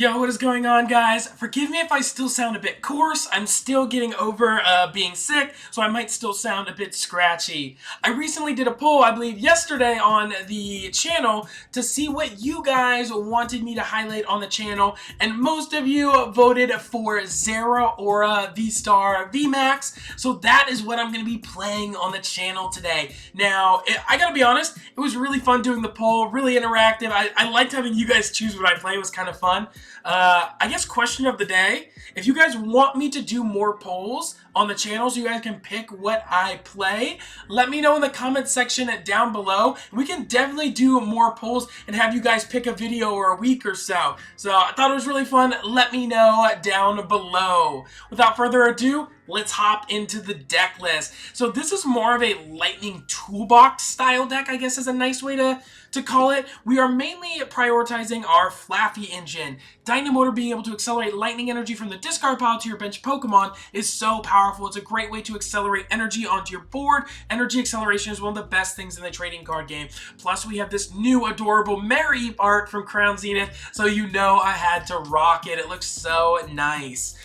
Yo, what is going on, guys? Forgive me if I still sound a bit coarse. I'm still getting over being sick, so I might still sound a bit scratchy. I recently did a poll, I believe yesterday, on the channel to see what you guys wanted me to highlight on the channel, and most of you voted for Zeraora VSTAR VMAX, so that is what I'm going to be playing on the channel today. Now, I gotta be honest, it was really fun doing the poll, really interactive. I liked having you guys choose what I play. It was kind of fun. I guess question of the day, if you guys want me to do more polls on the channel so you guys can pick what I play, let me know in the comment section down below. We can definitely do more polls and have you guys pick a video or a week or so. So I thought it was really fun. Let me know down below. Without further ado, let's hop into the deck list. So this is more of a Lightning Toolbox style deck, I guess is a nice way to call it. We are mainly prioritizing our Flaaffy engine. Dynamotor being able to accelerate lightning energy from the discard pile to your bench Pokemon is so powerful. It's a great way to accelerate energy onto your board. Energy acceleration is one of the best things in the trading card game. Plus we have this new adorable Mareep art from Crown Zenith, so you know I had to rock it. It looks so nice.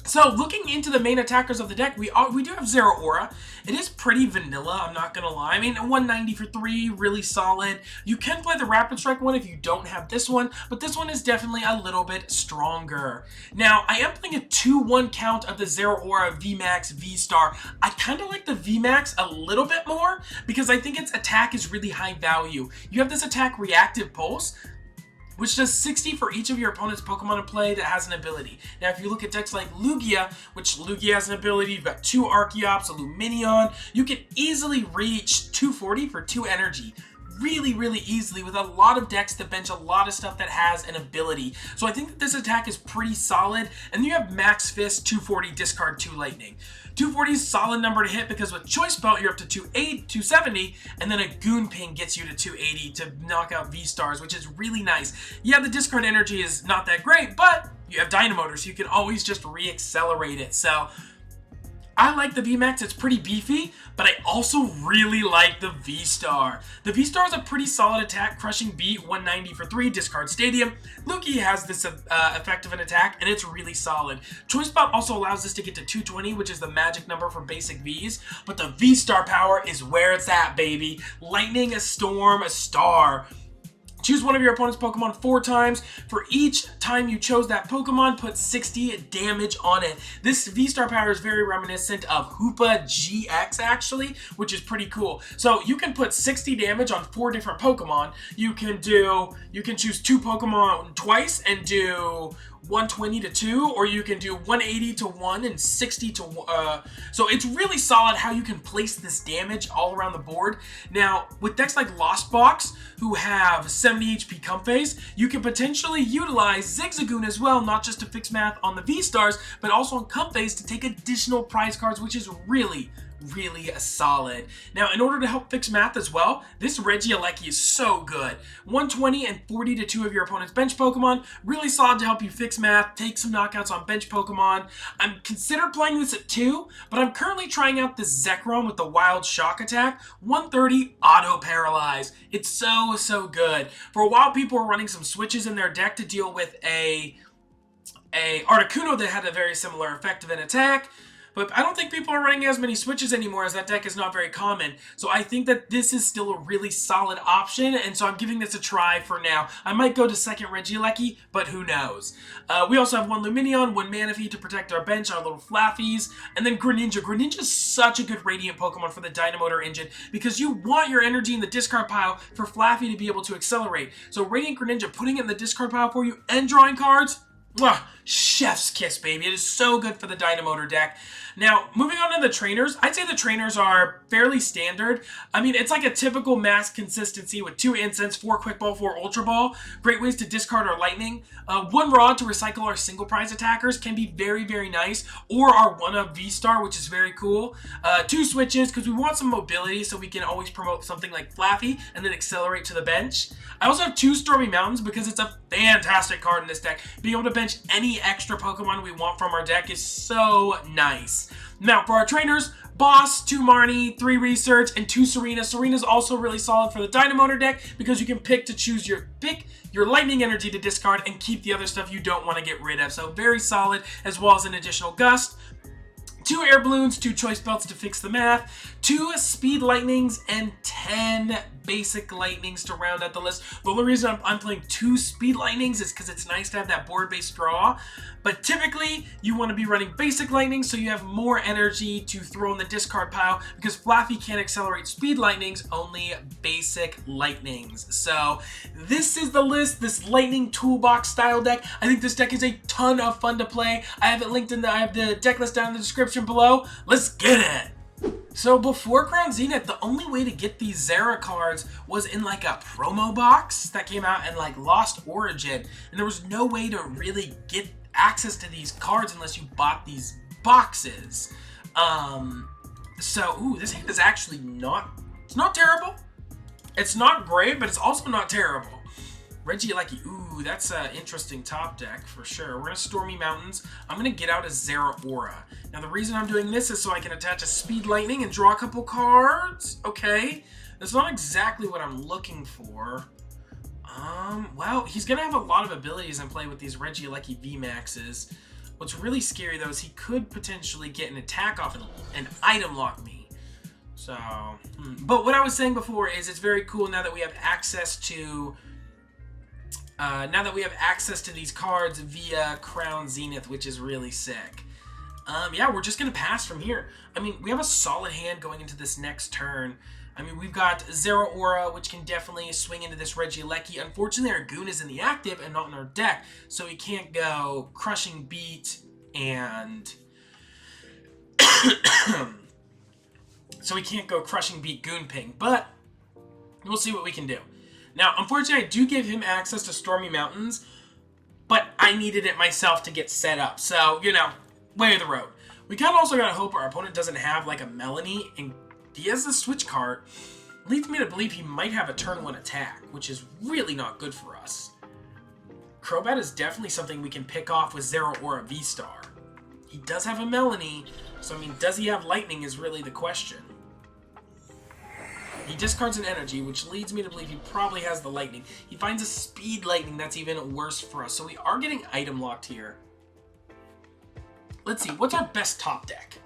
So looking into the main attackers of the deck, we do have Zeraora. It is pretty vanilla, I'm not gonna lie. I mean, 190 for 3, really solid. You can play the Rapid Strike one if you don't have this one, but this one is definitely a little bit stronger. Now, I am playing a 2-1 count of the Zeraora VMAX Vstar. I kind of like the VMAX a little bit more because I think its attack is really high value. You have this attack Reactive Pulse, which does 60 for each of your opponent's Pokemon in play that has an ability. Now, if you look at decks like Lugia, which Lugia has an ability, you've got 2 Archeops, a Lumineon, you can easily reach 240 for 2 energy. Really, really easily with a lot of decks that bench a lot of stuff that has an ability. So I think that this attack is pretty solid. And then you have Max Fist, 240, discard 2 Lightning. 240 is a solid number to hit because with Choice Belt you're up to 270, and then a Goon Ping gets you to 280 to knock out V-Stars, which is really nice. Yeah, the discard energy is not that great, but you have Dynamotor, so you can always just re-accelerate it. So I like the VMAX, it's pretty beefy, but I also really like the V-Star. The V-Star is a pretty solid attack, crushing beat, 190 for 3, discard Stadium. Lugia has this effect of an attack, and it's really solid. Choice Belt also allows this to get to 220, which is the magic number for basic Vs, but the V-Star power is where it's at, baby. Lightning, a Storm, a Star. Choose one of your opponent's Pokemon 4 times. For each time you chose that Pokemon, put 60 damage on it. This V-Star power is very reminiscent of Hoopa GX, actually, which is pretty cool. So you can put 60 damage on 4 different Pokemon. You can choose 2 Pokemon twice and do 120 to 2, or you can do 180 to 1 and 60 to so it's really solid how you can place this damage all around the board. Now, with decks like Lost Box, who have 70 HP Comphase, you can potentially utilize Zigzagoon as well, not just to fix math on the V-Stars, but also on Comphase to take additional prize cards, which is really solid. Now, in order to help fix math as well, this Regieleki is so good. 120 and 40 to 2 of your opponent's bench Pokemon, really solid to help you fix math, take some knockouts on bench Pokemon. I'm considered playing this at 2, but I'm currently trying out this Zekrom with the Wild Shock attack, 130 Auto Paralyze. It's so good. For a while, people were running some switches in their deck to deal with a Articuno that had a very similar effect of an attack. But I don't think people are running as many switches anymore, as that deck is not very common. So I think that this is still a really solid option, and so I'm giving this a try for now. I might go to second Regieleki, but who knows. We also have 1 Lumineon, 1 Manaphy to protect our bench, our little Flaaffys, and then Greninja. Greninja is such a good Radiant Pokemon for the Dynamotor engine because you want your energy in the discard pile for Flaaffy to be able to accelerate. So Radiant Greninja putting it in the discard pile for you and drawing cards, mwah, chef's kiss, baby. It is so good for the Dynamotor deck. Now, moving on to the trainers, I'd say the trainers are fairly standard. I mean, it's like a typical max consistency with 2 Incense, 4 Quick Ball, 4 Ultra Ball. Great ways to discard our Lightning. 1 Rod to recycle our single prize attackers can be very nice. Or our 1-up V-Star, which is very cool. 2 switches, because we want some mobility so we can always promote something like Flaaffy and then accelerate to the bench. I also have 2 Stormy Mountains because it's a fantastic card in this deck. Being able to bench any extra Pokemon we want from our deck is so nice. Now, for our trainers, Boss, 2 Marnie, 3 Research, and 2 Serena. Serena's also really solid for the Dynamotor deck because you can pick your Lightning Energy to discard and keep the other stuff you don't want to get rid of. So very solid, as well as an additional Gust. 2 Air Balloons, 2 Choice Belts to fix the math, 2 Speed Lightnings, and 10 Basic Lightnings to round out the list. The only reason I'm playing 2 Speed Lightnings is because it's nice to have that board-based draw. But typically, you want to be running Basic Lightnings so you have more energy to throw in the discard pile, because Flaaffy can't accelerate Speed Lightnings, only Basic Lightnings. So this is the list, this Lightning Toolbox style deck. I think this deck is a ton of fun to play. I have it linked I have the deck list down in the description below. Let's get it! So before Crown Zenith, the only way to get these Zera cards was in like a promo box that came out in like Lost Origin, and there was no way to really get access to these cards unless you bought these boxes. Ooh, this hand is actually it's not terrible. It's not great, but it's also not terrible. Regieleki, ooh, that's an interesting top deck for sure. We're going to Stormy Mountains. I'm going to get out a Zeraora. Now, the reason I'm doing this is so I can attach a Speed Lightning and draw a couple cards. Okay, that's not exactly what I'm looking for. Well, he's going to have a lot of abilities in play with these Regieleki Vmaxes. What's really scary, though, is he could potentially get an attack off and item lock me. So, but what I was saying before is it's very cool now that we have access to... these cards via Crown Zenith, which is really sick. Yeah, we're just going to pass from here. I mean, we have a solid hand going into this next turn. I mean, we've got Zeraora, which can definitely swing into this Regieleki. Unfortunately, our Goon is in the active and not in our deck, so he can't go Crushing Beat and... Goon Ping, but we'll see what we can do. Now, unfortunately, I do give him access to Stormy Mountains, but I needed it myself to get set up. So, you know, way of the road. We kind of also got to hope our opponent doesn't have, like, a Melanie, and he has the Switch card. Leads me to believe he might have a turn 1 attack, which is really not good for us. Crobat is definitely something we can pick off with Zeraora Vstar. He does have a Melanie, so, I mean, does he have Lightning is really the question. He discards an energy, which leads me to believe he probably has the Lightning. He finds a Speed Lightning that's even worse for us. So we are getting item locked here. Let's see, what's our best top deck?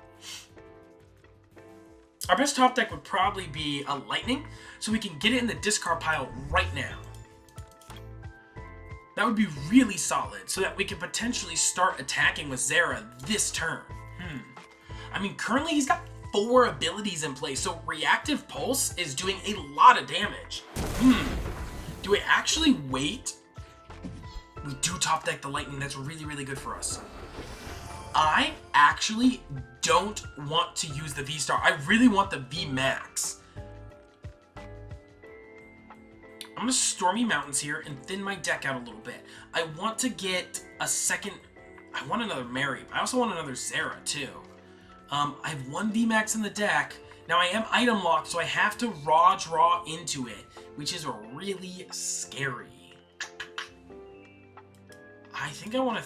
Our best top deck would probably be a Lightning, so we can get it in the discard pile right now. That would be really solid, so that we can potentially start attacking with Zera this turn. I mean, currently he's got 4 abilities in play, so Reactive Pulse is doing a lot of damage. Do we actually wait? We do top deck the Lightning, that's really, really good for us. I actually don't want to use the V-Star. I really want the VMAX. I'm going to Stormy Mountains here and thin my deck out a little bit. I want to get a second... I want another Mareep. I also want another Zera, too. I have 1 VMAX in the deck. Now, I am item locked, so I have to raw draw into it, which is really scary. I think I want to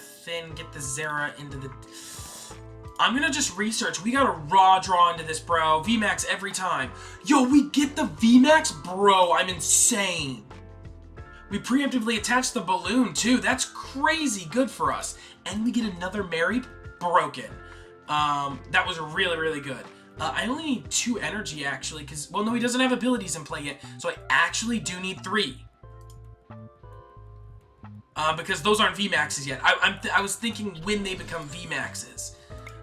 get the Zera into the... I'm going to just research. We got to raw draw into this, bro. VMAX every time. Yo, we get the VMAX? Bro, I'm insane. We preemptively attach the balloon, too. That's crazy good for us. And we get another Mareep broken. That was really, really good. I only need 2 energy, actually, because... Well, no, he doesn't have abilities in play yet, so I actually do need 3. Because those aren't VMAXs yet. I was thinking when they become VMAXs.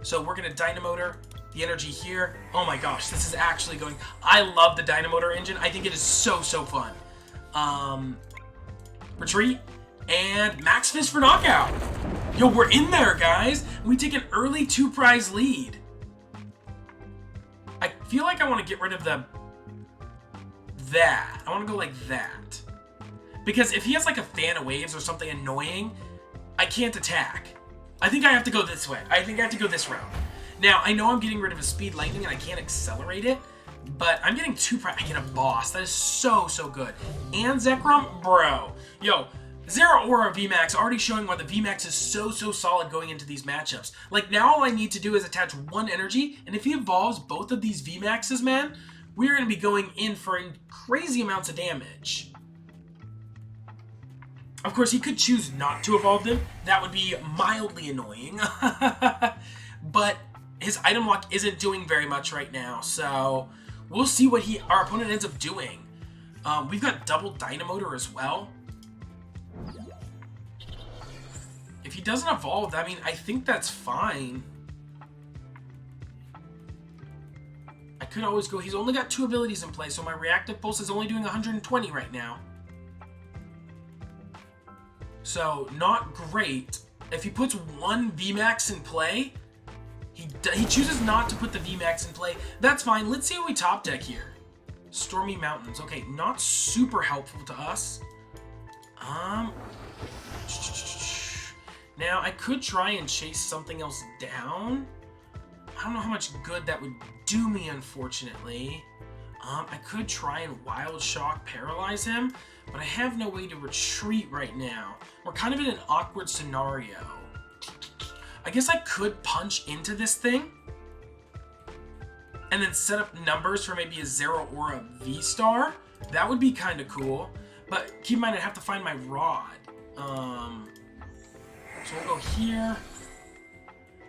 So we're going to Dynamotor the energy here. Oh my gosh, this is actually going... I love the Dynamotor engine. I think it is so, so fun. Retreat. And Max Fist for knockout. Yo, we're in there, guys. We take an early 2-prize lead. I feel like I want to get rid of that. I want to go like that. Because if he has like a fan of waves or something annoying, I can't attack. I think I have to go this way. I think I have to go this route. Now, I know I'm getting rid of a Speed Lightning and I can't accelerate it, but I'm getting 2 prize. I get a boss. That is so, so good. And Zekrom, bro. Yo, Zeraora VMAX already showing why the VMAX is so solid going into these matchups. Like, now all I need to do is attach one energy, and if he evolves both of these VMAXs, man, we're going to be going in for crazy amounts of damage. Of course, he could choose not to evolve them. That would be mildly annoying. But his item lock isn't doing very much right now, so we'll see what our opponent ends up doing. We've got double Dynamotor as well. If he doesn't evolve, I mean, I think that's fine. I could always go... He's only got 2 abilities in play, so my Reactive Pulse is only doing 120 right now. So, not great. If he puts one VMAX in play, he chooses not to put the VMAX in play. That's fine. Let's see what we top deck here. Stormy Mountains. Okay, not super helpful to us. Now, I could try and chase something else down. I don't know how much good that would do me, unfortunately. I could try and Wild Shock paralyze him, but I have no way to retreat right now. We're kind of in an awkward scenario. I guess I could punch into this thing and then set up numbers for maybe a Zeraora VSTAR. That would be kind of cool, but keep in mind I'd have to find my rod. So we'll go here.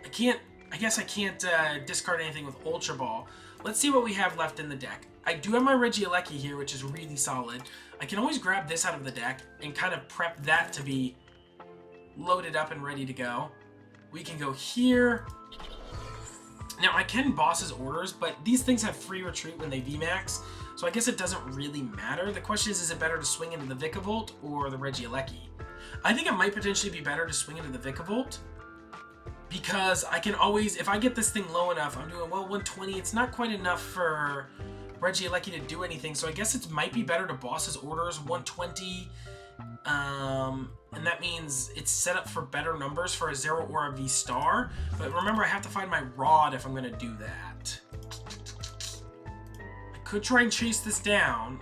I guess I can't discard anything with Ultra Ball. Let's see what we have left in the deck. I do have my Regieleki here, which is really solid. I can always grab this out of the deck and kind of prep that to be loaded up and ready to go. We can go here. Now, I can boss his orders, but these things have free retreat when they VMAX, so I guess it doesn't really matter. The question is it better to swing into the Vikavolt or the Regieleki? I think it might potentially be better to swing into the Vikavolt, because I can always, if I get this thing low enough, I'm doing, well, 120, it's not quite enough for Regieleki to do anything, so I guess it might be better to boss his orders 120, and that means it's set up for better numbers for a Zeraora VSTAR, but remember, I have to find my rod if I'm going to do that. I could try and chase this down.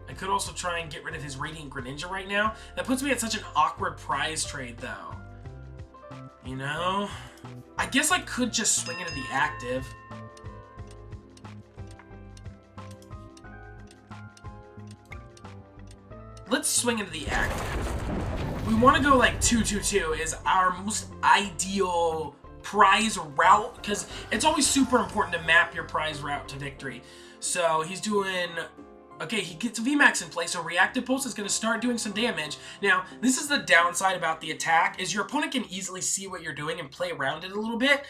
I could also try and get rid of his Radiant Greninja right now. That puts me at such an awkward prize trade, though. You know? I guess I could just swing into the active. Let's swing into the active. We want to go like 2-2-2 is our most ideal prize route, because it's always super important to map your prize route to victory. So he's doing... Okay, he gets VMAX in play, so Reactive Pulse is going to start doing some damage. Now, this is the downside about the attack, is your opponent can easily see what you're doing and play around it a little bit.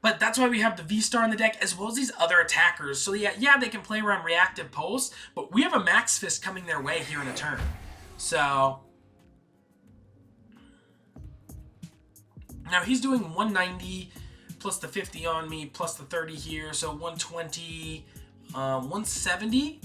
But that's why we have the VSTAR in the deck, as well as these other attackers. So yeah, they can play around Reactive Pulse, but we have a Max Fist coming their way here in a turn. So... Now, he's doing 190, plus the 50 on me, plus the 30 here, so 120, 170...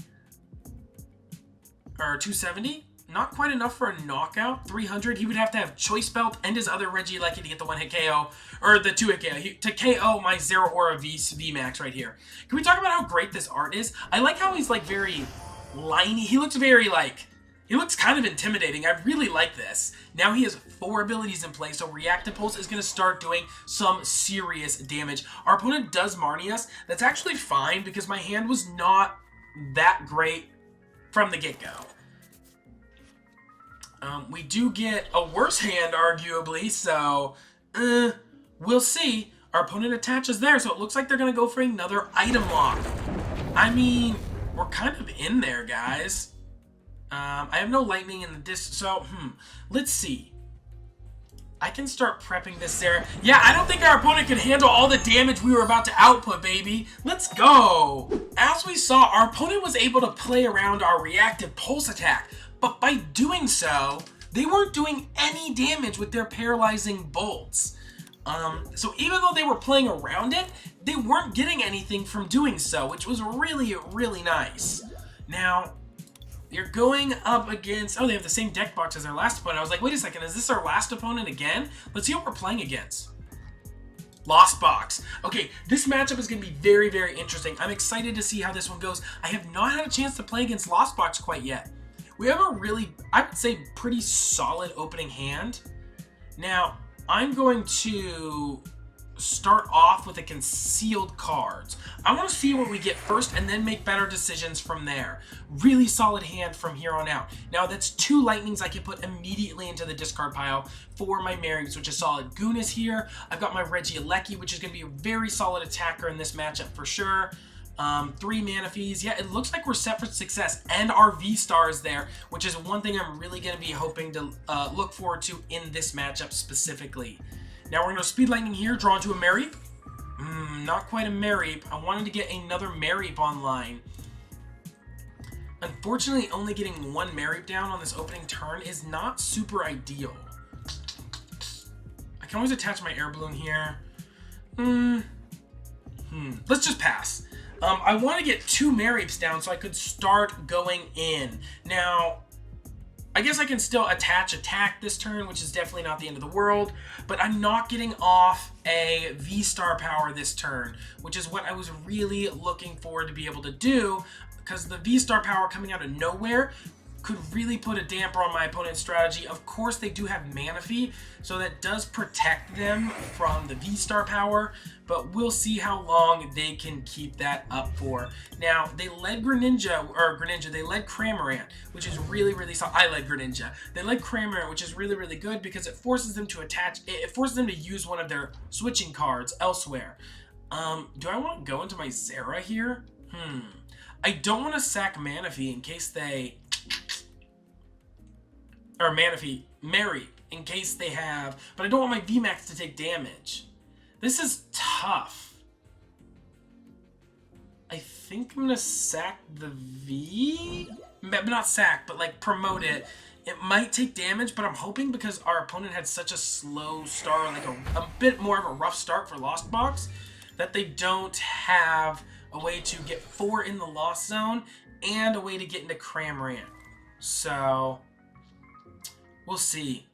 or 270, not quite enough for a knockout. 300, he would have to have Choice Belt and his other Regieleki to get the 1-hit KO, or the 2-hit KO, to KO my Zeraora VMAX right here. Can we talk about how great this art is? I like how he's like very liney. He looks very like, he looks kind of intimidating. I really like this. Now he has 4 abilities in play, so Reactive Pulse is going to start doing some serious damage. Our opponent does Marnie us. That's actually fine, because my hand was not that great from the get-go. We do get a worse hand, arguably, so we'll see. Our opponent attaches there, so it looks like they're going to go for another item lock. I mean, we're kind of in there, guys. I have no lightning in the disc, so, let's see. I can start prepping this there. Yeah, I don't think our opponent can handle all the damage we were about to output, baby. Let's go. As we saw, our opponent was able to play around our Reactive Pulse attack, but by doing so, they weren't doing any damage with their paralyzing bolts. So even though they were playing around it, they weren't getting anything from doing so, which was really, really nice. Now, you're going up against... Oh, they have the same deck box as their last opponent. I was like, wait a second, is this our last opponent again? Let's see what we're playing against. Lost Box. Okay, this matchup is going to be very, very interesting. I'm excited to see how this one goes. I have not had a chance to play against Lost Box quite yet. we have a really, I would say, pretty solid opening hand. Now, I'm going to start off with the concealed cards. I want to see what we get first and then make better decisions from there. Really solid hand from here on out. Now that's 2 lightnings I can put immediately into the discard pile for my Mareeps, which is solid. Goon is here. I've got my Regieleki, which is going to be a very solid attacker in this matchup for sure. 3 Manaphys. Yeah, it looks like we're set for success. And our V-Star is there, which is one thing I'm really going to be hoping to look forward to in this matchup specifically. Now we're going to Speed Lightning here, draw into a Mareep. Not quite a Mareep. I wanted to get another Mareep online. Unfortunately, only getting 1 Mareep down on this opening turn is not super ideal. I can always attach my Air Balloon here. Let's just pass. I want to get 2 Mareeps down so I could start going in. Now, I guess I can still attack this turn, which is definitely not the end of the world, but I'm not getting off a V-Star power this turn, which is what I was really looking forward to be able to do, because the V-Star power coming out of nowhere could really put a damper on my opponent's strategy. Of course, they do have Manaphy, so that does protect them from the V-Star power, but we'll see how long they can keep that up for. Now, they led they led Cramorant, which is really, really solid. I led Greninja. They led Cramorant, which is really, really good because it forces them to it forces them to use one of their switching cards elsewhere. Do I want to go into my Zera here? I don't want to sack Manaphy in case they... Or Manaphy, Mareep, in case they have... But I don't want my VMAX to take damage. This is tough. I think I'm going to sack the V? Not sack, but like promote it. It might take damage, but I'm hoping because our opponent had such a slow start, like a bit more of a rough start for Lost Box, that they don't have a way to get 4 in the Lost Zone and a way to get into Cramorant. So... we'll see.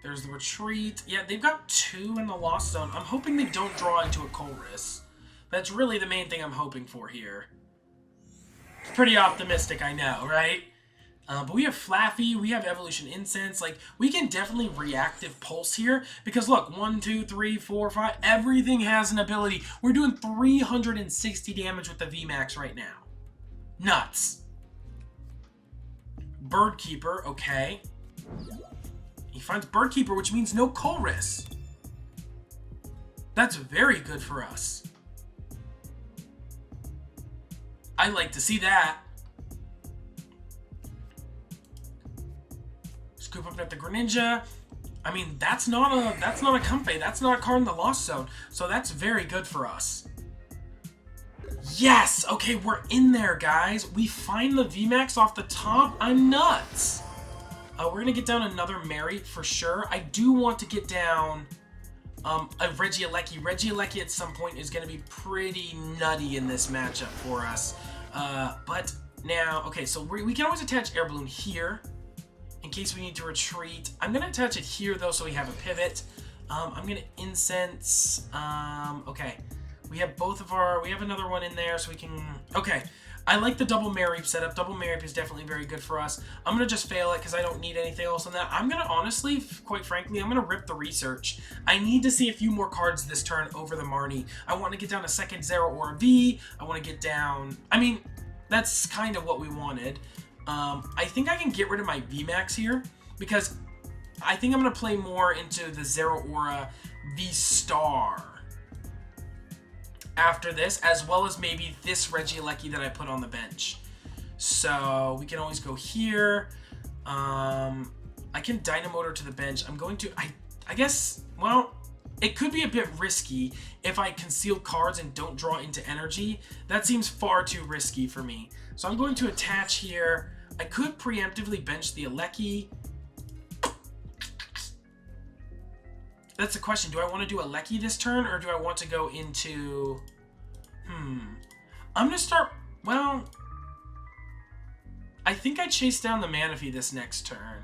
There's the retreat. Yeah, they've got 2 in the Lost Zone. I'm hoping they don't draw into a Colress. That's really the main thing I'm hoping for here. Pretty optimistic, I know, right? But we have Flaaffy, we have Evolution Incense. Like, we can definitely reactive pulse here. Because look, 1, 2, 3, 4, 5. Everything has an ability. We're doing 360 damage with the VMAX right now. Nuts. Birdkeeper, okay. He finds Birdkeeper, which means no Colress. That's very good for us. I like to see that. Scoop up at the Greninja. I mean, that's not a Comfey. That's not a card in the Lost Zone. So that's very good for us. Yes! Okay, we're in there, guys. We find the VMAX off the top. I'm nuts. We're going to get down another Mareep for sure. I do want to get down a Regieleki. Regieleki at some point is going to be pretty nutty in this matchup for us. But now, okay, so we can always attach Air Balloon here in case we need to retreat. I'm going to attach it here, though, so we have a pivot. I'm going to Incense. Okay. We have we have another one in there, so we can... Okay, I like the double Mareep setup. Double Mareep is definitely very good for us. I'm going to just fail it because I don't need anything else on that. I'm going to honestly, quite frankly, I'm going to rip the research. I need to see a few more cards this turn over the Marnie. I want to get down a second Zeraora V. I want to get down... I mean, that's kind of what we wanted. I think I can get rid of my VMAX here because I think I'm going to play more into the Zeraora VSTAR after this, as well as maybe this Regieleki that I put on the bench. So we can always go here. I can Dynamotor to the bench. I'm going to, I guess, well, it could be a bit risky if I conceal cards and don't draw into energy. That seems far too risky for me. So I'm going to attach here. I could preemptively bench the Eleki. That's the question. Do I want to do a Eleki this turn, or do I want to go into... I'm going to start... Well... I think I chase down the Manaphy this next turn.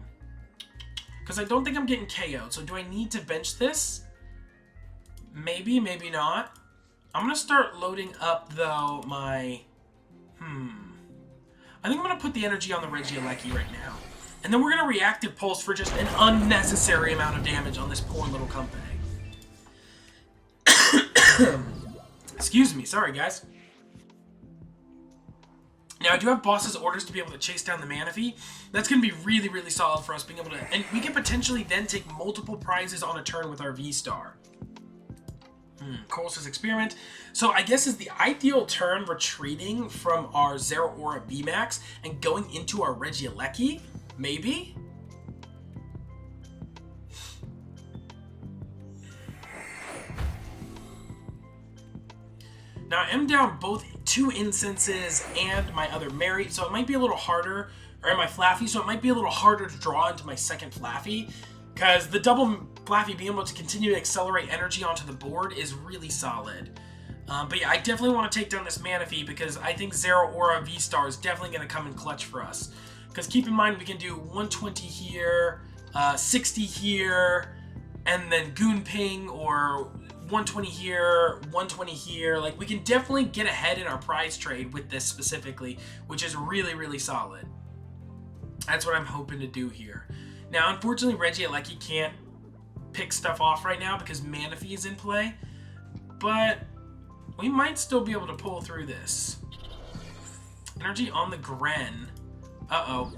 Because I don't think I'm getting KO'd. So do I need to bench this? Maybe, maybe not. I'm going to start loading up, though, my... I think I'm going to put the energy on the Regieleki right now. And then we're going to Reactive Pulse for just an unnecessary amount of damage on this poor little company. Excuse me, sorry guys. Now, I do have Boss's orders to be able to chase down the Manaphy. That's going to be really, really solid for us being able to... And we can potentially then take multiple prizes on a turn with our V-Star. Coruscant's Experiment. So I guess is the ideal turn retreating from our Zeraora Vmax and going into our Regieleki? Maybe? Now, I am down both 2 incenses and my other Mareep, so it might be a little harder, or my Flaaffy, so it might be a little harder to draw into my second Flaaffy, because the double Flaaffy being able to continue to accelerate energy onto the board is really solid. But yeah, I definitely want to take down this Manaphy, because I think Zeraora VSTAR is definitely going to come in clutch for us. Because keep in mind, we can do 120 here, 60 here, and then Goon Ping, or 120 here, 120 here. Like, we can definitely get ahead in our prize trade with this specifically, which is really, really solid. That's what I'm hoping to do here. Now, unfortunately, Regieleki can't pick stuff off right now because Manaphy is in play, but we might still be able to pull through this. Energy on the Gren. Uh-oh.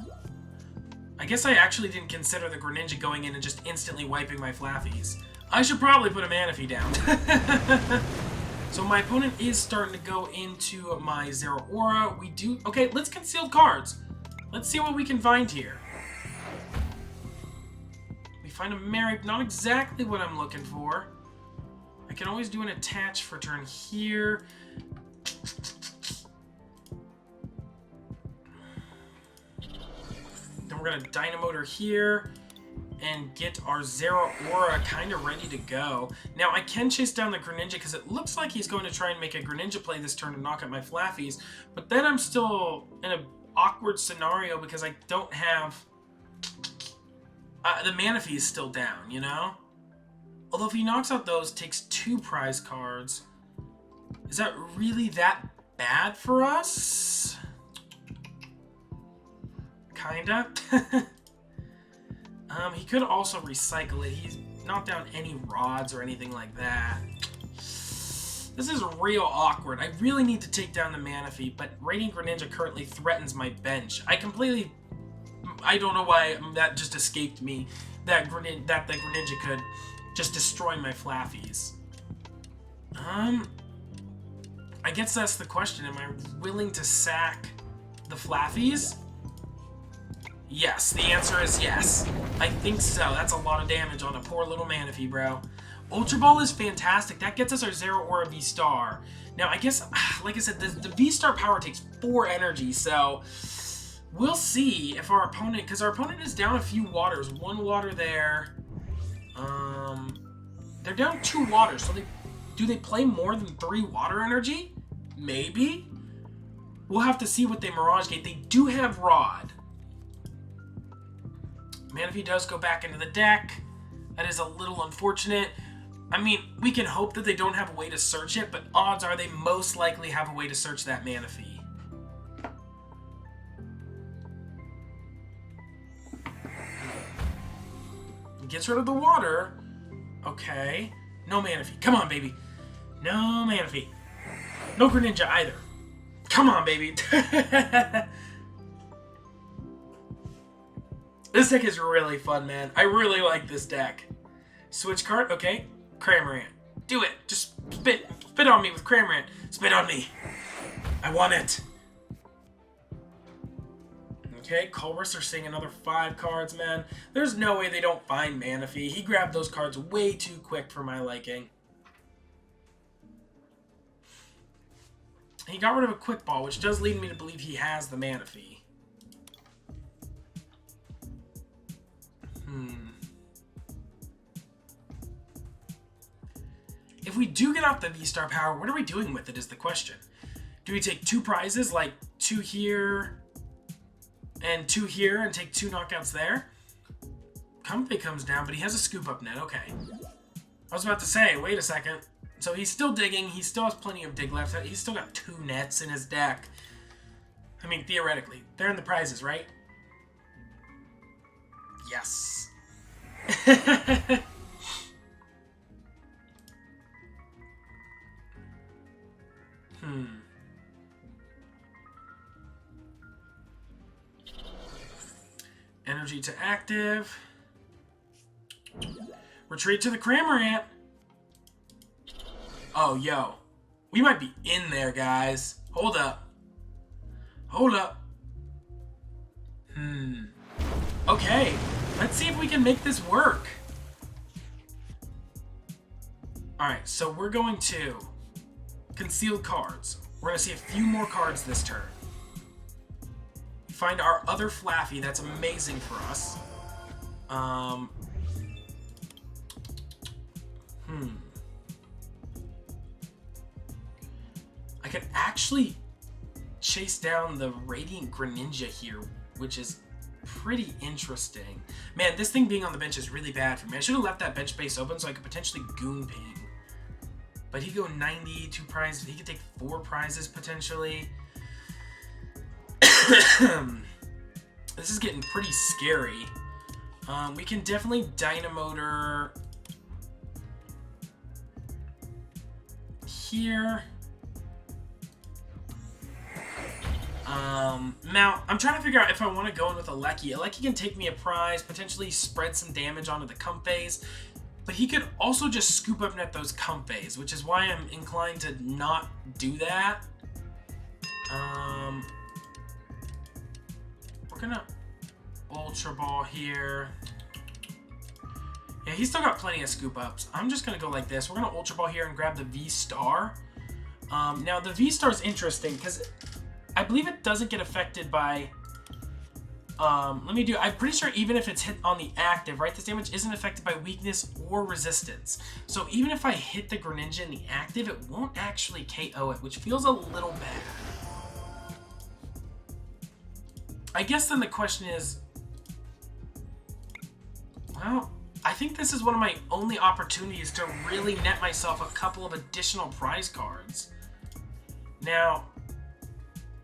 I guess I actually didn't consider the Greninja going in and just instantly wiping my Flaaffys. I should probably put a Manaphy down. So my opponent is starting to go into my Zeraora. We do... Okay, let's conceal cards. Let's see what we can find here. We find a Mareep. Not exactly what I'm looking for. I can always do an attach for turn here. Then we're going to Dynamotor here and get our Zeraora kind of ready to go. Now, I can chase down the Greninja because it looks like he's going to try and make a Greninja play this turn and knock out my Flaaffys, but then I'm still in an awkward scenario because I don't have... the Manaphy is still down, you know? Although if he knocks out those, takes 2 prize cards. Is that really that bad for us? Kinda. He could also recycle it. He's not down any rods or anything like that. This is real awkward. I really need to take down the Manaphy, but Radiant Greninja currently threatens my bench. I don't know why that just escaped me. That the Greninja could just destroy my Flaaffys. I guess that's the question. Am I willing to sack the Flaaffys? Yes, the answer is yes. I think so. That's a lot of damage on a poor little Manaphy, bro. Ultra Ball is fantastic. That gets us our Zeraora VSTAR. Now, I guess, like I said, the VSTAR power takes 4 energy, so we'll see if our opponent, because our opponent is down a few waters. 1 water there. They're down 2 waters, so do they play more than 3 water energy? Maybe. We'll have to see what they Mirage Gate. They do have Rod. Manaphy does go back into the deck. That is a little unfortunate. I mean, we can hope that they don't have a way to search it, but odds are they most likely have a way to search that Manaphy. Gets rid of the water. Okay. No Manaphy. Come on, baby. No Manaphy. No Greninja either. Come on, baby. This deck is really fun, man. I really like this deck. Switch card, okay. Cramorant. Do it. Just spit on me with Cramorant. Spit on me. I want it. Okay, Culver's are seeing another 5 cards, man. There's no way they don't find Manaphy. He grabbed those cards way too quick for my liking. He got rid of a Quick Ball, which does lead me to believe he has the Manaphy. If we do get off the VSTAR power, what are we doing with it is the question. Do we take 2 prizes, like 2 here and 2 here, and take 2 knockouts there? Comfey comes down, but he has a scoop up net. Okay. I was about to say, wait a second. So he's still digging. He still has plenty of dig left. He's still got 2 nets in his deck. I mean, theoretically. They're in the prizes, right? Yes. Energy to active. Retreat to the Cramorant. Oh, yo. We might be in there, guys. Hold up. Hold up. Okay. Let's see if we can make this work. Alright, so we're going to conceal cards. We're going to see a few more cards this turn. Find our other Flaaffy. That's amazing for us. I could actually chase down the Radiant Greninja here, which is pretty interesting. Man, this thing being on the bench is really bad for me. I should have left that bench space open so I could potentially Goon Ping. But he could go 90, 2 prizes. He could take 4 prizes potentially. This is getting pretty scary. We can definitely Dynamotor here. Now, I'm trying to figure out if I want to go in with Aleki. Aleki can take me a prize, potentially spread some damage onto the Comfeys, but he could also just scoop up net those Comfeys, which is why I'm inclined to not do that. We're gonna Ultra Ball here. Yeah, he's still got plenty of scoop ups. I'm just gonna go like this. We're gonna Ultra Ball here and grab the V-Star. Now the V-Star is interesting because I believe it doesn't get affected by. I'm pretty sure even if it's hit on the active, right? This damage isn't affected by weakness or resistance. So even if I hit the Greninja in the active, it won't actually KO it, which feels a little bad. I guess then the question is, well, I think this is one of my only opportunities to really net myself a couple of additional prize cards. Now,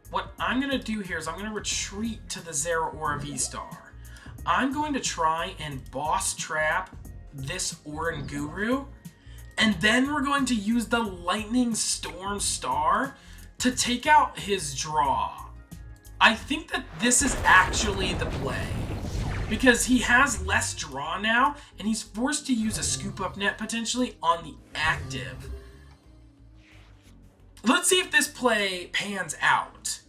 what I'm going to do here is I'm going to retreat to the Zeraora Vstar. I'm going to try and boss trap this Orin Guru, and then we're going to use the Lightning Storm Star to take out his draw. I think that this is actually the play, because he has less draw now, and he's forced to use a scoop up net potentially on the active. Let's see if this play pans out.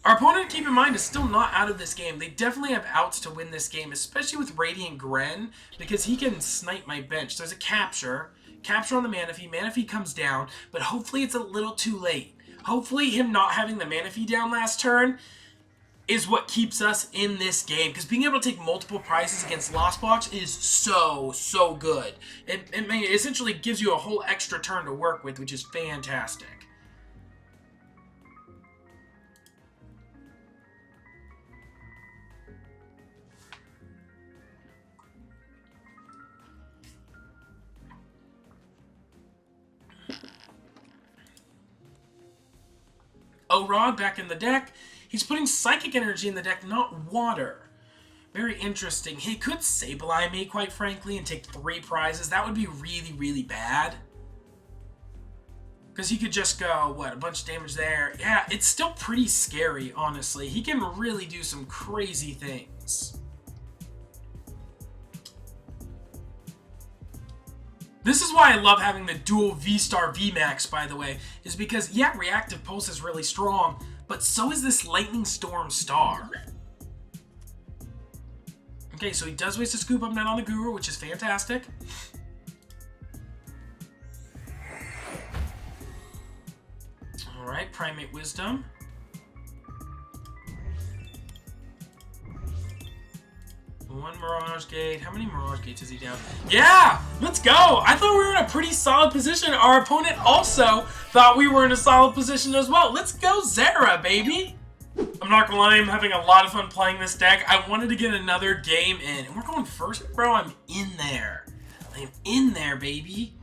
Our opponent, keep in mind, is still not out of this game. They definitely have outs to win this game, especially with Radiant Gren, because he can snipe my bench. There's a capture on the Manaphy. Manaphy comes down, but hopefully it's a little too late. Hopefully him not having the Manaphy down last turn is what keeps us in this game, because being able to take multiple prizes against Lost Box is so good. It essentially gives you a whole extra turn to work with, which is fantastic. O-Rod back in the deck. He's putting Psychic Energy in the deck, not Water. Very interesting. He could Sableye me, quite frankly, and take 3 prizes. That would be really bad. Because he could just go, what, a bunch of damage there. Yeah, it's still pretty scary, honestly. He can really do some crazy things. This is why I love having the dual V-Star VMAX, by the way, is because, yeah, Reactive Pulse is really strong, but so is this Lightning Storm Star. Okay, so he does waste a scoop up net on the Guru, which is fantastic. Alright, Primate Wisdom. One Mirage Gate. How many Mirage Gates is he down? Yeah! Let's go! I thought we were in a pretty solid position. Our opponent also thought we were in a solid position as well. Let's go Zera, baby! I'm not gonna lie, I'm having a lot of fun playing this deck. I wanted to get another game in. And we're going first, bro. I'm in there. I am in there, baby.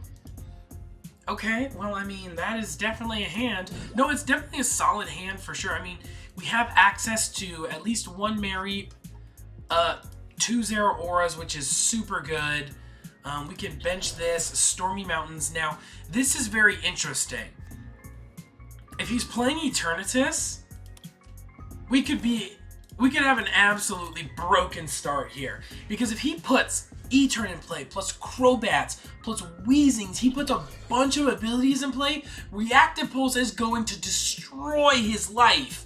Okay, well, I mean, that is definitely a hand. No, it's definitely a solid hand for sure. I mean, we have access to at least one Mareep, 2 Zeraoras, which is super good. We can bench this, Stormy Mountains. Now, this is very interesting. If he's playing Eternatus, we could have an absolutely broken start here. Because if he puts E-Turn in play, plus Crobats, plus Weezings, he puts a bunch of abilities in play, Reactive Pulse is going to destroy his life.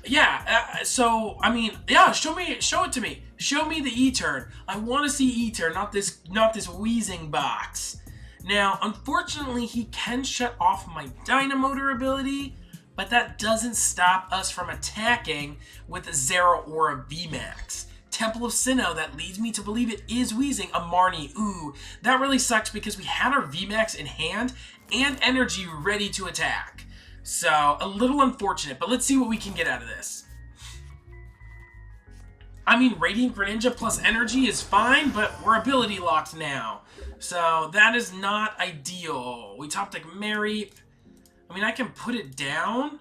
Yeah, so, I mean, yeah, show it to me. Show me the E-Turn. I want to see E-Turn, not this Weezing box. Now, unfortunately, he can shut off my Dynamotor ability, but that doesn't stop us from attacking with Zeraora Vmax. Temple of Sinnoh, that leads me to believe it is Weezing a Marnie. Ooh, that really sucks because we had our Vmax in hand and energy ready to attack. So, a little unfortunate, but let's see what we can get out of this. I mean, Radiant Greninja plus energy is fine, but we're ability locked now. So, that is not ideal. We top deck Mareep. I mean, I can put it down.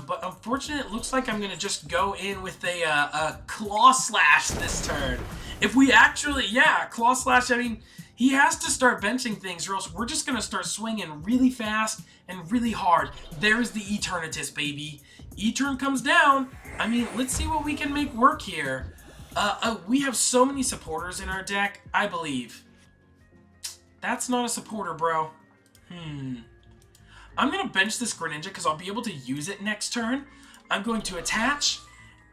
But unfortunately, it looks like I'm going to just go in with a Claw Slash this turn. If we actually, yeah, Claw Slash, I mean, he has to start benching things or else we're just going to start swinging really fast and really hard. There's the Eternatus, baby. E-Turn comes down. I mean, let's see what we can make work here. We have so many supporters in our deck, I believe. That's not a supporter, bro. I'm going to bench this Greninja because I'll be able to use it next turn. I'm going to attach,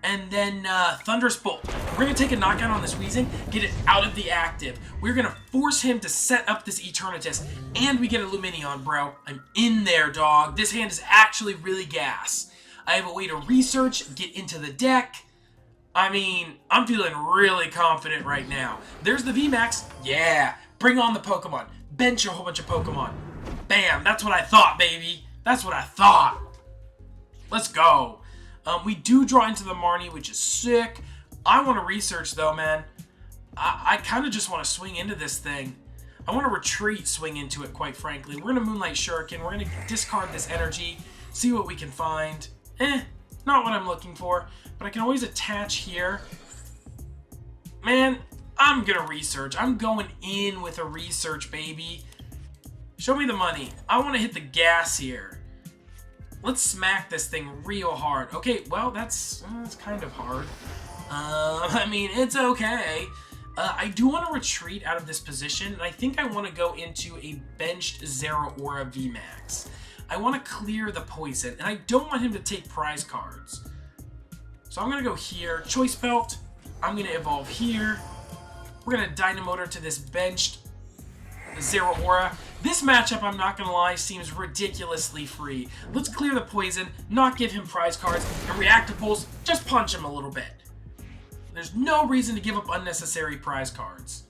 and then Thunderous Bolt. We're going to take a knockout on this Weezing, get it out of the active. We're going to force him to set up this Eternatus, and we get a Lumineon, bro. I'm in there, dog. This hand is actually really gas. I have a way to research, get into the deck. I mean, I'm feeling really confident right now. There's the VMAX. Yeah, bring on the Pokemon. Bench a whole bunch of Pokemon. Bam, that's what I thought, baby. That's what I thought. Let's go. We do draw into the Marnie, which is sick. I want to research, though, man. I kind of just want to swing into this thing. I want to retreat, swing into it, quite frankly. We're going to Moonlight Shuriken. We're going to discard this energy, see what we can find. Not what I'm looking for, but I can always attach here. Man, I'm going to research. I'm going in with a research, baby. Show me the money. I want to hit the gas here. Let's smack this thing real hard. Okay, well, that's kind of hard. I mean, it's okay. I do want to retreat out of this position, and I think I want to go into a benched Zeraora Vmax. I want to clear the poison, and I don't want him to take prize cards. So I'm going to go here. Choice Belt. I'm going to evolve here. We're going to Dynamotor to this benched Zeraora. This matchup, I'm not going to lie, seems ridiculously free. Let's clear the poison, not give him prize cards, and Reactive Pulse, just punch him a little bit. There's no reason to give up unnecessary prize cards.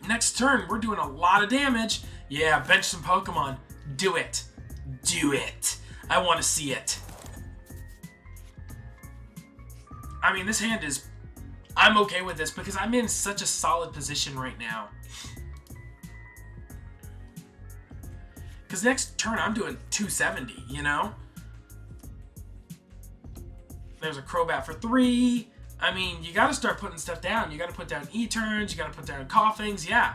Next turn, we're doing a lot of damage. Yeah, bench some Pokemon. Do it. Do it. I want to see it. I mean, this hand is... I'm okay with this because I'm in such a solid position right now. Because next turn, I'm doing 270, you know? There's a Crobat for 3. I mean, you got to start putting stuff down. You got to put down E-Turns. You got to put down Coughings. Yeah.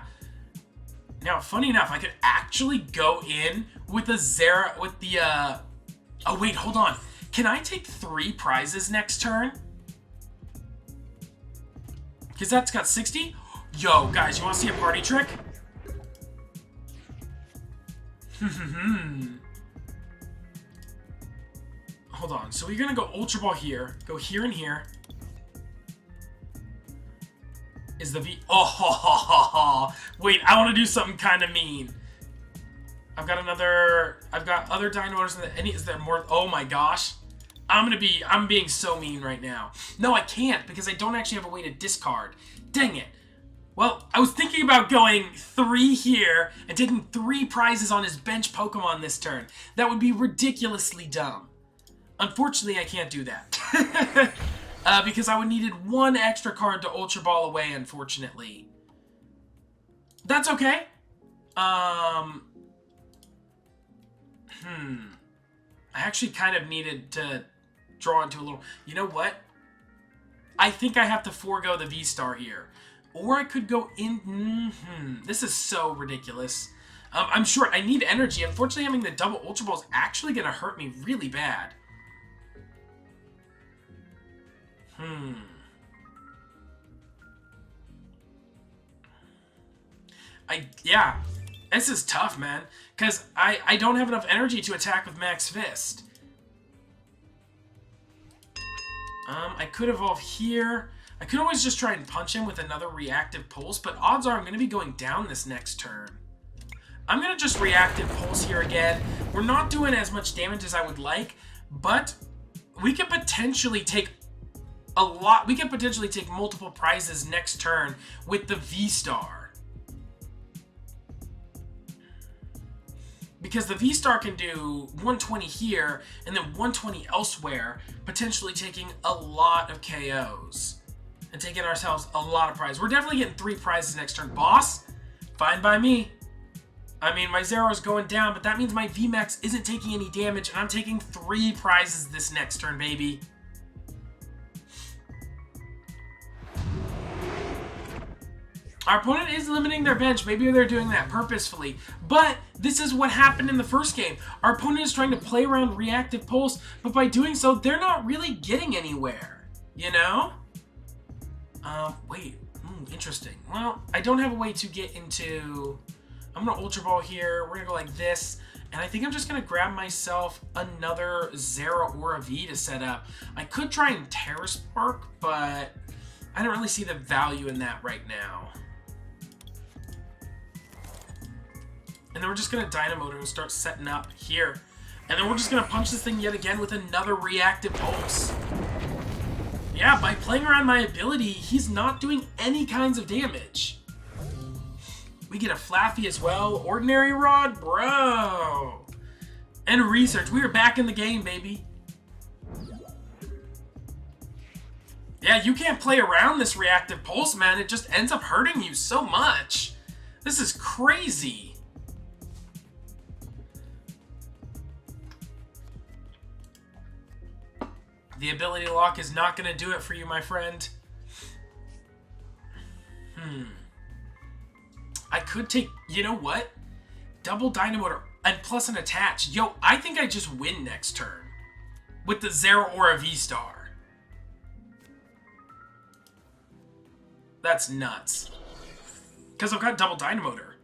Now, funny enough, I could actually go in with the oh, wait, hold on. Can I take 3 prizes next turn? Because that's got 60? Yo, guys, you want to see a party trick? Hold on. So we're going to go Ultra Ball here. Go here and here. Is the V... Oh, wait, I want to do something kind of mean. I've got other Dynamotors. Is there more? Oh my gosh. I'm being so mean right now. No, I can't because I don't actually have a way to discard. Dang it. Well, I was thinking about going 3 here and taking 3 prizes on his bench Pokemon this turn. That would be ridiculously dumb. Unfortunately, I can't do that. Because I would needed 1 extra card to Ultra Ball away, unfortunately. That's okay. I actually kind of needed to draw into a little... You know what? I think I have to forego the VSTAR here. Or I could go in... This is so ridiculous. I'm sure I need energy. Unfortunately, having the double Ultra Ball is actually going to hurt me really bad. Yeah. This is tough, man. Because I don't have enough energy to attack with Max Fist. I could evolve here. I could always just try and punch him with another reactive pulse, but odds are I'm going to be going down this next turn. I'm going to just reactive pulse here again. We're not doing as much damage as I would like, but we could potentially take a lot. We could potentially take multiple prizes next turn with the VSTAR. Because the VSTAR can do 120 here and then 120 elsewhere, potentially taking a lot of KOs and taking ourselves a lot of prizes. We're definitely getting 3 prizes next turn. Boss, fine by me. I mean, my Zeraora's going down, but that means my VMAX isn't taking any damage, and I'm taking 3 prizes this next turn, baby. Our opponent is limiting their bench. Maybe they're doing that purposefully. But this is what happened in the first game. Our opponent is trying to play around reactive pulse, but by doing so, they're not really getting anywhere. You know? Wait. Interesting. Well, I don't have a way to get into... I'm going to Ultra Ball here. We're going to go like this. And I think I'm just going to grab myself another Zeraora V to set up. I could try and Terra Spark, but I don't really see the value in that right now. And then we're just going to Dynamo and start setting up here. And then we're just going to punch this thing yet again with another reactive pulse. Yeah, by playing around my ability, he's not doing any kinds of damage. We get a Flaaffy as well. Ordinary Rod, bro. And Research. We are back in the game, baby. Yeah, you can't play around this reactive pulse, man. It just ends up hurting you so much. This is crazy. The ability lock is not going to do it for you, my friend. I could take, you know what? Double Dynamotor and plus an attach. Yo, I think I just win next turn with the Zeraora VSTAR. That's nuts. Because I've got double Dynamotor.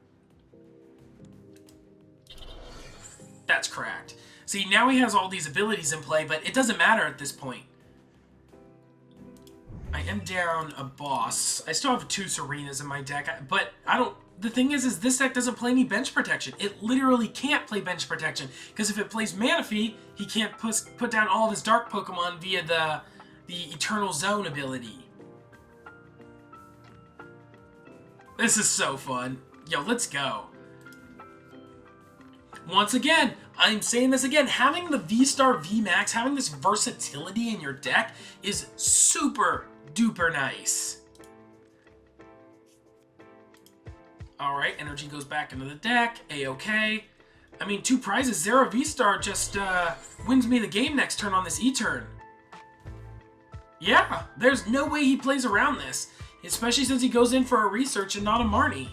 That's cracked. See, now he has all these abilities in play, but it doesn't matter at this point. I am down a boss. I still have 2 Serenas in my deck, but I don't... The thing is this deck doesn't play any bench protection. It literally can't play bench protection, because if it plays Manaphy, he can't put down all of his dark Pokemon via the Eternal Zone ability. This is so fun. Yo, let's go. Once again, I'm saying this again, having the VSTAR VMAX, having this versatility in your deck is super duper nice. Alright, energy goes back into the deck, a-okay. I mean, 2 prizes, Zeraora VSTAR just wins me the game next turn on this E-turn. Yeah, there's no way he plays around this, especially since he goes in for a Research and not a Marnie.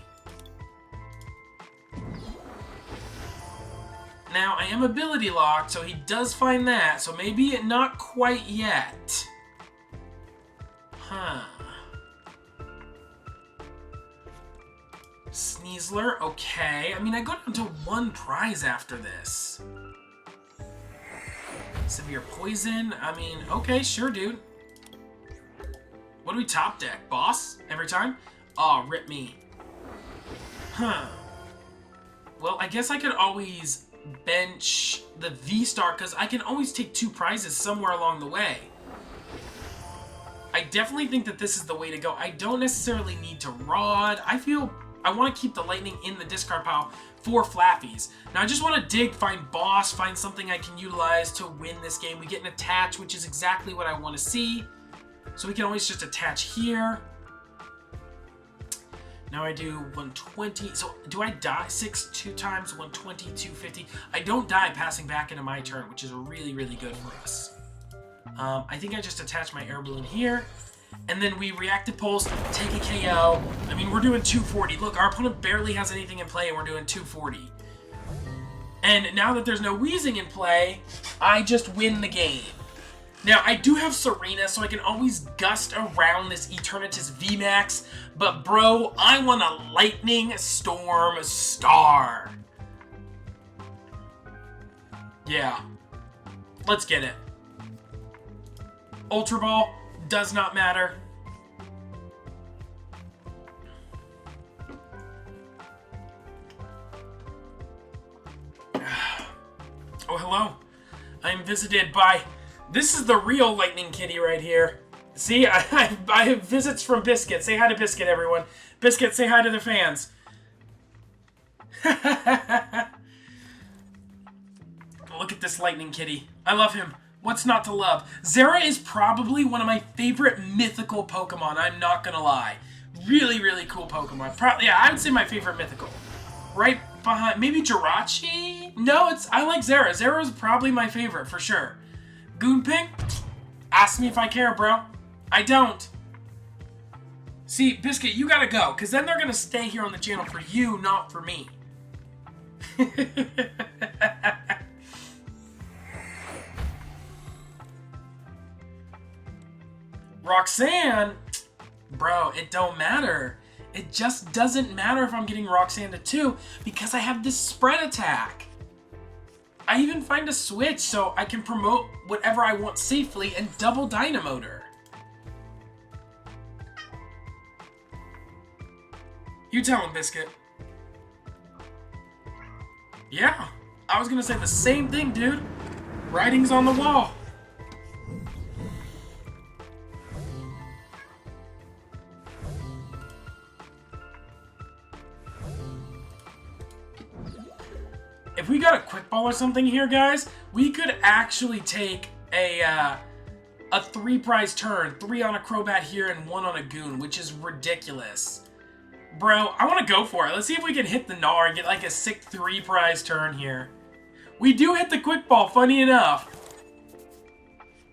Now, I am ability locked, so he does find that, so maybe not quite yet. Huh. Sneasler, okay. I mean, I go down to 1 prize after this. Severe Poison, I mean, okay, sure, dude. What do we top deck? Boss? Every time? Aw, rip me. Huh. Well, I guess I could always bench the VSTAR, because I can always take 2 prizes somewhere along the way. I definitely think that this is the way to go. I don't necessarily need to Rod. I feel I want to keep the Lightning in the discard pile for Flaaffies. Now, I just want to dig, find Boss, find something I can utilize to win this game. We get an attach, which is exactly what I want to see. So we can always just attach here. Now I do 120. So do I die 6 2 times? 120, 250. I don't die passing back into my turn, which is really, really good for us. I think I just attach my Air Balloon here. And then we Reactive Pulse, take a KO. I mean, we're doing 240. Look, our opponent barely has anything in play, and we're doing 240. And now that there's no Wheezing in play, I just win the game. Now, I do have Serena, so I can always gust around this Eternatus VMAX. But, bro, I want a Lightning Storm Star. Yeah. Let's get it. Ultra Ball does not matter. Oh, hello. I am visited by... This is the real Lightning Kitty right here. See, I have visits from Biscuit. Say hi to Biscuit, everyone. Biscuit, say hi to the fans. Look at this Lightning Kitty. I love him. What's not to love? Zera is probably one of my favorite mythical Pokemon. I'm not gonna lie. Really, really cool Pokemon. Yeah, I would say my favorite mythical. Right behind, maybe Jirachi? No, I like Zera. Zera is probably my favorite, for sure. Goonping? Ask me if I care, bro. I don't. See, Biscuit, you gotta go, because then they're gonna stay here on the channel for you, not for me. Roxanne? Bro, it don't matter. It just doesn't matter if I'm getting Roxanne to 2 because I have this spread attack. I even find a switch so I can promote whatever I want safely and double Dynamotor. You tell him, Biscuit. Yeah, I was gonna say the same thing, dude. Writing's on the wall. If we got a Quick Ball or something here, guys, we could actually take a 3-prize turn. 3 on a Crobat here and 1 on a Goon, which is ridiculous. Bro, I want to go for it. Let's see if we can hit the Gnar and get like a sick 3-prize turn here. We do hit the Quick Ball, funny enough.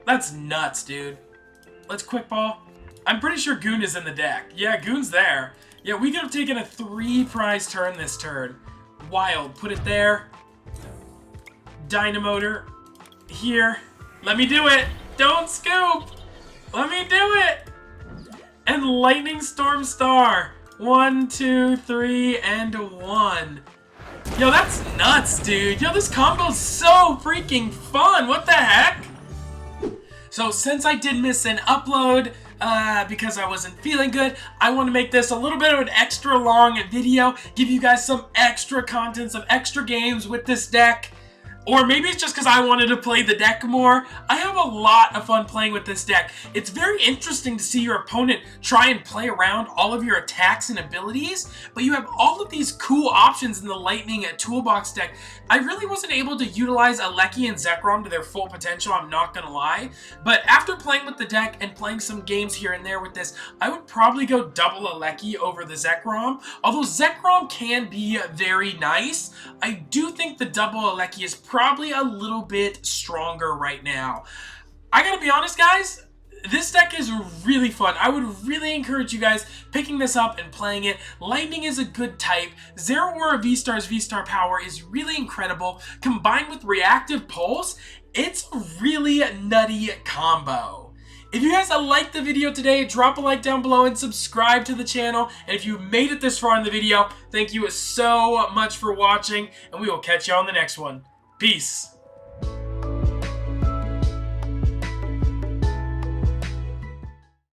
That's nuts, dude. Let's Quick Ball. I'm pretty sure Goon is in the deck. Yeah, Goon's there. Yeah, we could have taken a 3-prize turn this turn. Wild. Put it there. Dynamotor. Here. Let me do it. Don't scoop. Let me do it. And Lightning Storm Star. 1, 2, 3, and 1. Yo, that's nuts, dude. Yo, this combo's so freaking fun. What the heck? So, since I did miss an upload, because I wasn't feeling good, I want to make this a little bit of an extra long video, give you guys some extra content, some extra games with this deck. Or maybe it's just because I wanted to play the deck more. I have a lot of fun playing with this deck. It's very interesting to see your opponent try and play around all of your attacks and abilities, but you have all of these cool options in the Lightning Toolbox deck. I really wasn't able to utilize Alecki and Zekrom to their full potential, I'm not gonna lie. But after playing with the deck and playing some games here and there with this, I would probably go double Alecki over the Zekrom. Although Zekrom can be very nice, I do think the double Alecki is probably a little bit stronger right now. I gotta be honest, guys, this deck is really fun. I would really encourage you guys picking this up and playing it. Lightning is a good type. Zeraora VSTAR's V-Star power is really incredible. Combined with Reactive Pulse, it's a really nutty combo. If you guys liked the video today, drop a like down below and subscribe to the channel. And if you made it this far in the video, thank you so much for watching, and we will catch you on the next one. Peace.